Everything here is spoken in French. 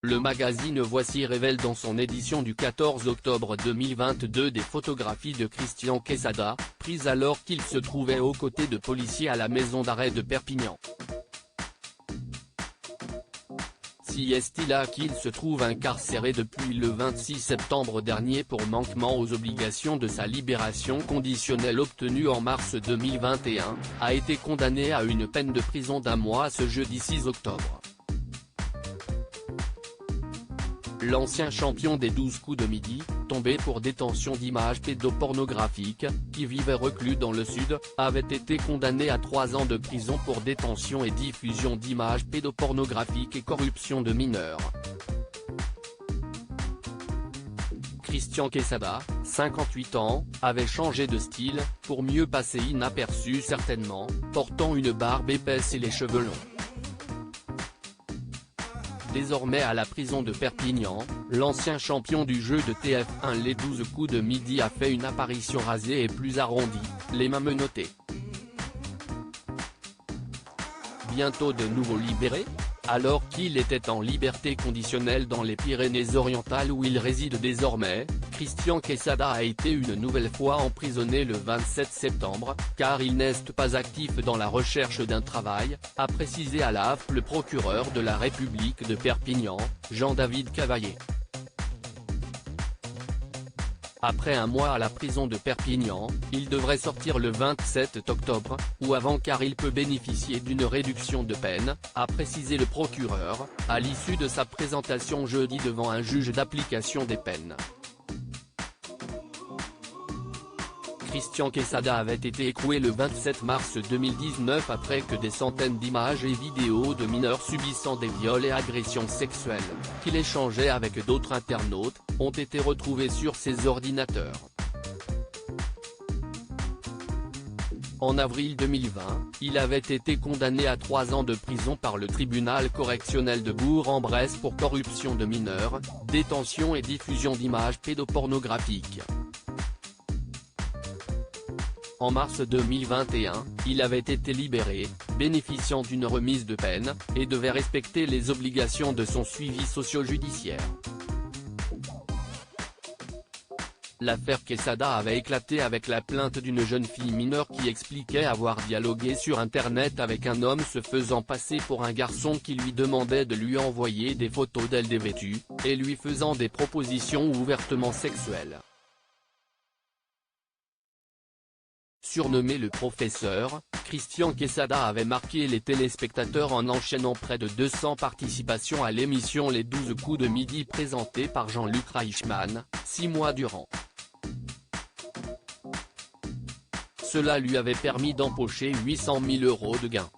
Le magazine Voici révèle dans son édition du 14 octobre 2022 des photographies de Christian Quesada, prises alors qu'il se trouvait aux côtés de policiers à la maison d'arrêt de Perpignan. Si est-il là qu'il se trouve incarcéré depuis le 26 septembre dernier pour manquement aux obligations de sa libération conditionnelle obtenue en mars 2021, a été condamné à une peine de prison d'1 mois ce jeudi 6 octobre. L'ancien champion des 12 coups de midi, tombé pour détention d'images pédopornographiques, qui vivait reclus dans le Sud, avait été condamné à 3 ans de prison pour détention et diffusion d'images pédopornographiques et corruption de mineurs. Christian Quesada, 58 ans, avait changé de style, pour mieux passer inaperçu certainement, portant une barbe épaisse et les cheveux longs. Désormais à la prison de Perpignan, l'ancien champion du jeu de TF1 les 12 coups de midi a fait une apparition rasée et plus arrondie, les mains menottées. Bientôt de nouveau libéré ? Alors qu'il était en liberté conditionnelle dans les Pyrénées-Orientales où il réside désormais, Christian Quesada a été une nouvelle fois emprisonné le 27 septembre, car il n'est pas actif dans la recherche d'un travail, a précisé à la AF le procureur de la République de Perpignan, Jean-David Cavaillé. Après 1 mois à la prison de Perpignan, il devrait sortir le 27 octobre, ou avant car il peut bénéficier d'une réduction de peine, a précisé le procureur, à l'issue de sa présentation jeudi devant un juge d'application des peines. Christian Quesada avait été écroué le 27 mars 2019 après que des centaines d'images et vidéos de mineurs subissant des viols et agressions sexuelles, qu'il échangeait avec d'autres internautes, ont été retrouvées sur ses ordinateurs. En avril 2020, il avait été condamné à 3 ans de prison par le tribunal correctionnel de Bourg-en-Bresse pour corruption de mineurs, détention et diffusion d'images pédopornographiques. En mars 2021, il avait été libéré, bénéficiant d'une remise de peine, et devait respecter les obligations de son suivi socio-judiciaire. L'affaire Quesada avait éclaté avec la plainte d'une jeune fille mineure qui expliquait avoir dialogué sur Internet avec un homme se faisant passer pour un garçon qui lui demandait de lui envoyer des photos d'elle dévêtue, et lui faisant des propositions ouvertement sexuelles. Surnommé le professeur, Christian Quesada avait marqué les téléspectateurs en enchaînant près de 200 participations à l'émission Les 12 coups de midi présentée par Jean-Luc Reichmann, 6 mois durant. Cela lui avait permis d'empocher 800 000 € de gains.